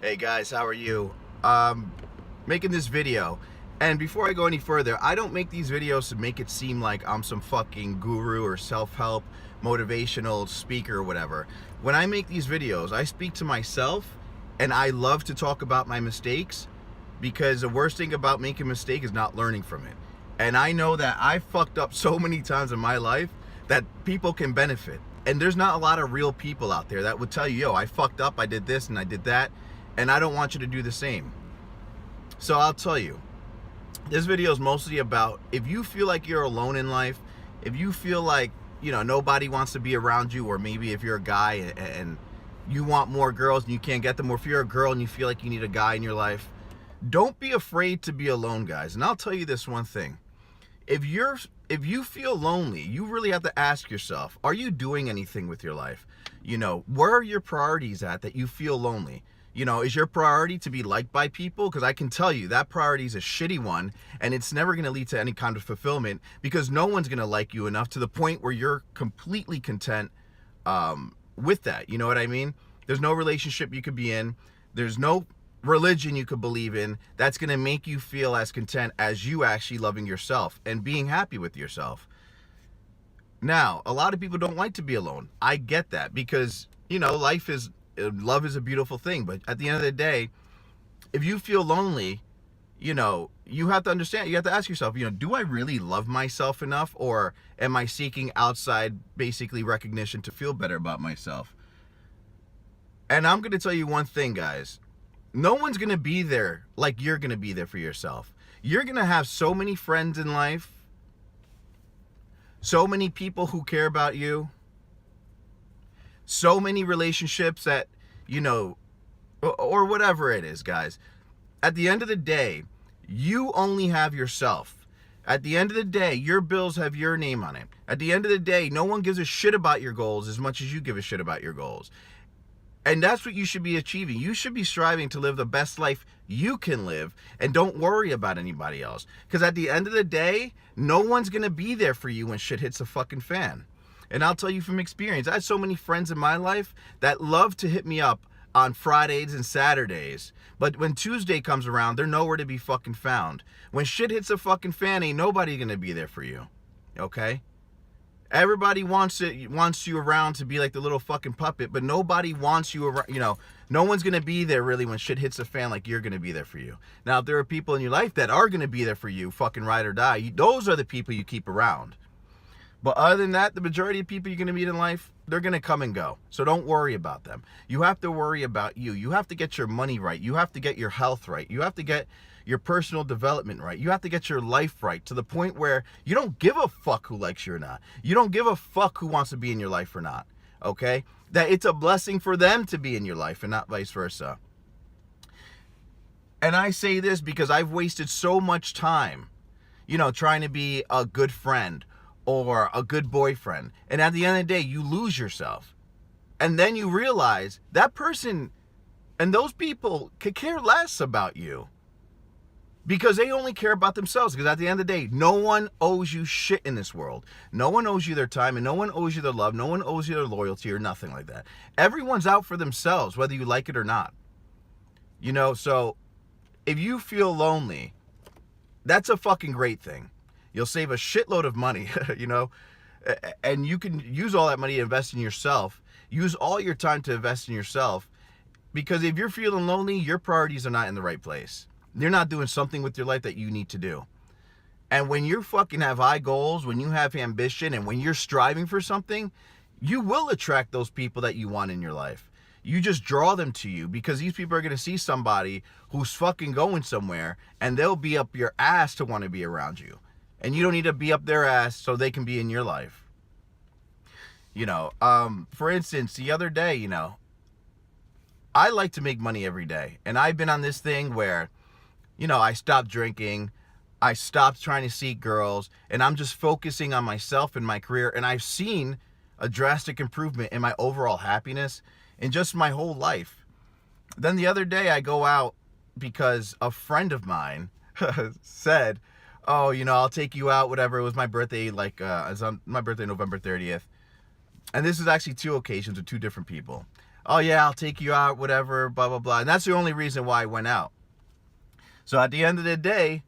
Hey guys, how are you? Making this video. And before I go any further, I don't make these videos to make it seem like I'm some fucking guru or self-help motivational speaker or whatever. When I make these videos, I speak to myself and I love to talk about my mistakes because the worst thing about making a mistake is not learning from it. And I know that I fucked up so many times in my life that people can benefit. And there's not a lot of real people out there that would tell you, yo, I fucked up, I did this and I did that, and I don't want you to do the same. So I'll tell you, this video is mostly about if you feel like you're alone in life, if you feel like, nobody wants to be around you, or maybe if you're a guy and you want more girls and you can't get them, or if you're a girl and you feel like you need a guy in your life, don't be afraid to be alone, guys. And I'll tell you this one thing. If you feel lonely, you really have to ask yourself, are you doing anything with your life? Where are your priorities at that you feel lonely? Is your priority to be liked by people? Because I can tell you that priority is a shitty one, and it's never going to lead to any kind of fulfillment because no one's going to like you enough to the point where you're completely content with that. You know what I mean? There's no relationship you could be in. There's no religion you could believe in that's going to make you feel as content as you actually loving yourself and being happy with yourself. Now, a lot of people don't like to be alone. I get that because, love is a beautiful thing. But at the end of the day, if you feel lonely, you have to understand, you have to ask yourself, do I really love myself enough, or am I seeking outside basically recognition to feel better about myself? And I'm going to tell you one thing, guys. No one's going to be there like you're going to be there for yourself. You're going to have so many friends in life, so many people who care about you, so many relationships that, or whatever it is, guys. At the end of the day, you only have yourself. At the end of the day, your bills have your name on it. At the end of the day, no one gives a shit about your goals as much as you give a shit about your goals. And that's what you should be achieving. You should be striving to live the best life you can live, and don't worry about anybody else. Because at the end of the day, no one's going to be there for you when shit hits the fucking fan. And I'll tell you from experience, I had so many friends in my life that love to hit me up on Fridays and Saturdays. But when Tuesday comes around, they're nowhere to be fucking found. When shit hits the fucking fan, ain't nobody going to be there for you. Okay? Everybody wants you around to be like the little fucking puppet, but nobody wants you around. No one's going to be there really when shit hits the fan like you're going to be there for you. Now, if there are people in your life that are going to be there for you, fucking ride or die, those are the people you keep around. But other than that, the majority of people you're going to meet in life, they're going to come and go. So don't worry about them. You have to worry about you. You have to get your money right. You have to get your health right. You have to get your personal development right. You have to get your life right to the point where you don't give a fuck who likes you or not. You don't give a fuck who wants to be in your life or not. Okay? That it's a blessing for them to be in your life and not vice versa. And I say this because I've wasted so much time, trying to be a good friend or a good boyfriend. And at the end of the day, you lose yourself. And then you realize that person and those people could care less about you because they only care about themselves. Because at the end of the day, no one owes you shit in this world. No one owes you their time, and no one owes you their love. No one owes you their loyalty or nothing like that. Everyone's out for themselves, whether you like it or not. So if you feel lonely, that's a fucking great thing. You'll save a shitload of money, and you can use all that money to invest in yourself. Use all your time to invest in yourself, because if you're feeling lonely, your priorities are not in the right place. You're not doing something with your life that you need to do. And when you fucking have high goals, when you have ambition, and when you're striving for something, you will attract those people that you want in your life. You just draw them to you because these people are going to see somebody who's fucking going somewhere, and they'll be up your ass to want to be around you. And you don't need to be up their ass so they can be in your life. For instance, the other day, I like to make money every day. And I've been on this thing where, I stopped drinking. I stopped trying to seek girls. And I'm just focusing on myself and my career. And I've seen a drastic improvement in my overall happiness in just my whole life. Then the other day I go out because a friend of mine said, oh, I'll take you out, whatever. It was my birthday, it's on my birthday, November 30th. And this is actually two occasions with two different people. oh yeah, I'll take you out, whatever, blah, blah, blah. And that's the only reason why I went out. So at the end of the day,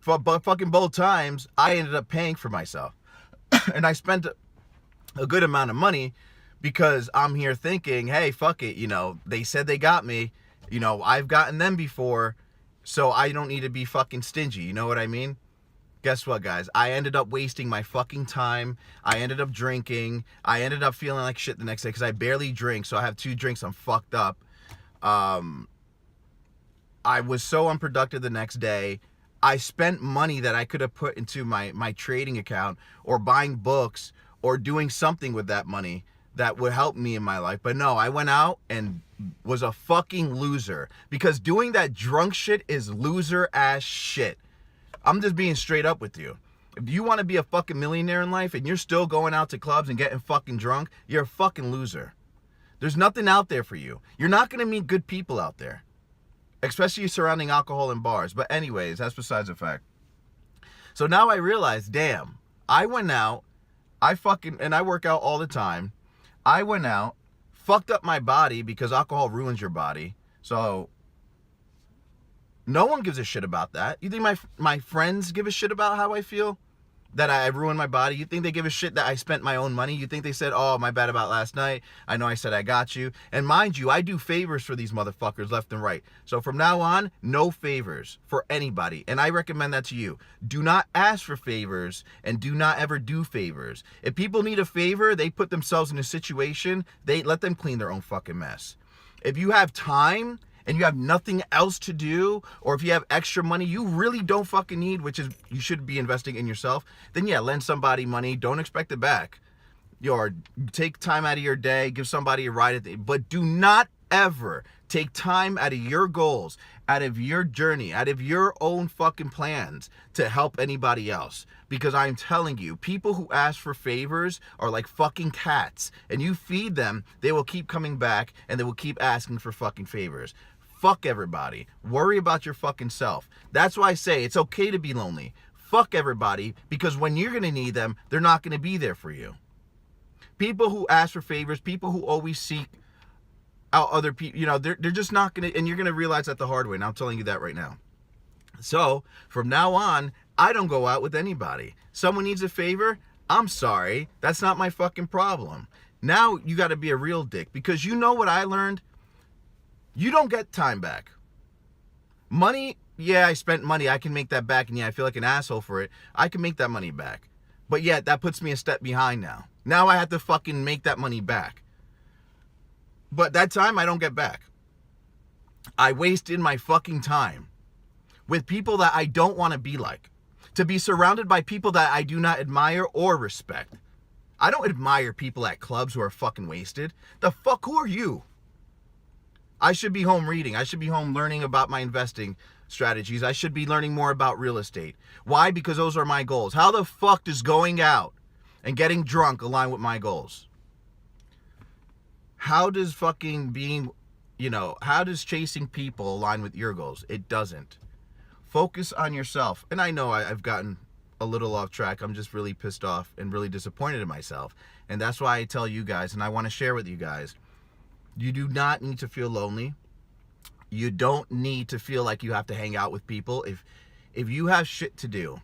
but fucking both times, I ended up paying for myself. And I spent a good amount of money because I'm here thinking, hey, fuck it, you know, they said they got me, you know, I've gotten them before, so I don't need to be fucking stingy, you know what I mean? Guess what, guys? I ended up wasting my fucking time. I ended up drinking. I ended up feeling like shit the next day because I barely drink, so I have 2 drinks, I'm fucked up. I was so unproductive the next day. I spent money that I could have put into my trading account or buying books or doing something with that money that would help me in my life. But no, I went out and was a fucking loser because doing that drunk shit is loser ass shit. I'm just being straight up with you. If you want to be a fucking millionaire in life and you're still going out to clubs and getting fucking drunk, you're a fucking loser. There's nothing out there for you. You're not going to meet good people out there, especially surrounding alcohol and bars. But anyways, that's besides the fact. So now I realize, damn, I went out, and I work out all the time. I went out, fucked up my body because alcohol ruins your body. So no one gives a shit about that. You think my friends give a shit about how I feel? That I ruined my body? You think they give a shit that I spent my own money? You think they said, oh, my bad about last night. I know I said I got you. And mind you, I do favors for these motherfuckers left and right. So from now on, no favors for anybody. And I recommend that to you. Do not ask for favors and do not ever do favors. If people need a favor, they put themselves in a situation, they let them clean their own fucking mess. If you have time and you have nothing else to do, or if you have extra money you really don't fucking need, which is you should be investing in yourself, then yeah, lend somebody money. Don't expect it back. Or take time out of your day, give somebody a ride but do not ever take time out of your goals, out of your journey, out of your own fucking plans to help anybody else. Because I'm telling you, people who ask for favors are like fucking cats. And you feed them, they will keep coming back and they will keep asking for fucking favors. Fuck everybody. Worry about your fucking self. That's why I say it's okay to be lonely. Fuck everybody, because when you're going to need them, they're not going to be there for you. People who ask for favors, people who always seek out other people, you know, they're just not going to, and you're going to realize that the hard way. And I'm telling you that right now. So from now on, I don't go out with anybody. Someone needs a favor, I'm sorry. That's not my fucking problem. Now you got to be a real dick, because you know what I learned? You don't get time back. Money, yeah, I spent money. I can make that back. And yeah, I feel like an asshole for it. I can make that money back. But yeah, that puts me a step behind now. Now I have to fucking make that money back. But that time I don't get back. I wasted my fucking time with people that I don't want to be like. To be surrounded by people that I do not admire or respect. I don't admire people at clubs who are fucking wasted. The fuck, who are you? I should be home reading. I should be home learning about my investing strategies. I should be learning more about real estate. Why? Because those are my goals. How the fuck does going out and getting drunk align with my goals? How does fucking being, how does chasing people align with your goals? It doesn't. Focus on yourself. And I know I've gotten a little off track. I'm just really pissed off and really disappointed in myself. And that's why I tell you guys, and I want to share with you guys, you do not need to feel lonely. You don't need to feel like you have to hang out with people. If you have shit to do,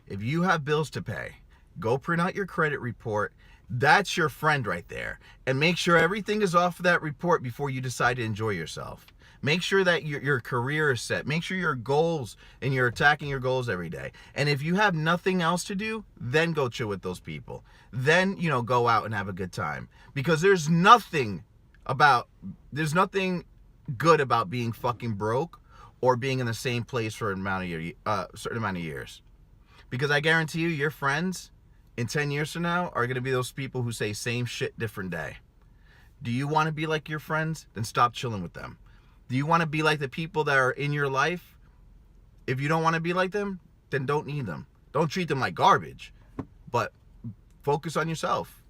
if you have bills to pay, go print out your credit report. That's your friend right there. And make sure everything is off of that report before you decide to enjoy yourself. Make sure that your career is set. Make sure your goals, and you're attacking your goals every day. And if you have nothing else to do, then go chill with those people. Then, go out and have a good time. Because there's nothing good about being fucking broke or being in the same place for a certain amount of years. Because I guarantee you, your friends in 10 years from now are going to be those people who say same shit, different day. Do you want to be like your friends? Then stop chilling with them. Do you want to be like the people that are in your life? If you don't want to be like them, then don't need them. Don't treat them like garbage, but focus on yourself.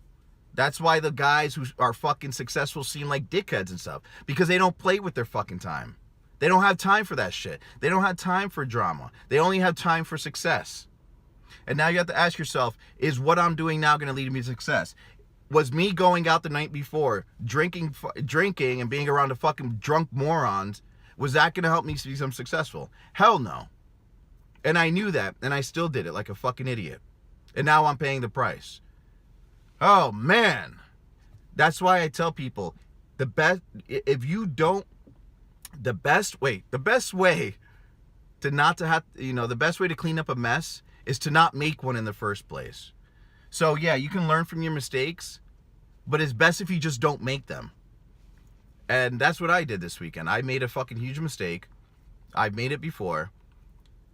That's why the guys who are fucking successful seem like dickheads and stuff, because they don't play with their fucking time. They don't have time for that shit. They don't have time for drama. They only have time for success. And now you have to ask yourself, is what I'm doing now going to lead me to success? Was me going out the night before, drinking and being around a fucking drunk morons, was that going to help me become successful? Hell no. And I knew that, and I still did it like a fucking idiot. And now I'm paying the price. Oh, man. That's why I tell people, the best way to not to have, the best way to clean up a mess is to not make one in the first place. So yeah, you can learn from your mistakes, but it's best if you just don't make them. And that's what I did this weekend. I made a fucking huge mistake. I've made it before.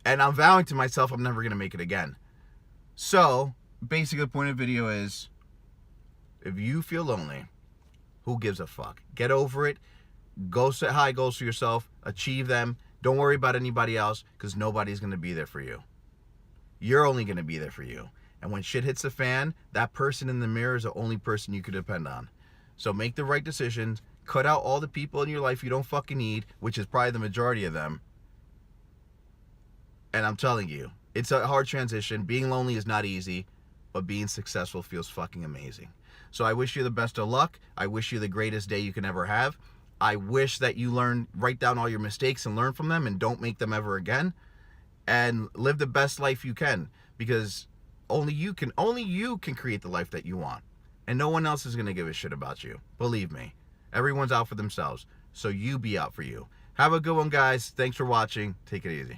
And I'm vowing to myself I'm never going to make it again. So, basically the point of the video is, if you feel lonely, who gives a fuck? Get over it. Go set high goals for yourself. Achieve them. Don't worry about anybody else, because nobody's going to be there for you. You're only going to be there for you. And when shit hits the fan, that person in the mirror is the only person you can depend on. So make the right decisions. Cut out all the people in your life you don't fucking need, which is probably the majority of them. And I'm telling you, it's a hard transition. Being lonely is not easy, but being successful feels fucking amazing. So I wish you the best of luck. I wish you the greatest day you can ever have. I wish that you write down all your mistakes and learn from them and don't make them ever again. And live the best life you can, because only you can create the life that you want. And no one else is going to give a shit about you. Believe me. Everyone's out for themselves. So you be out for you. Have a good one, guys. Thanks for watching. Take it easy.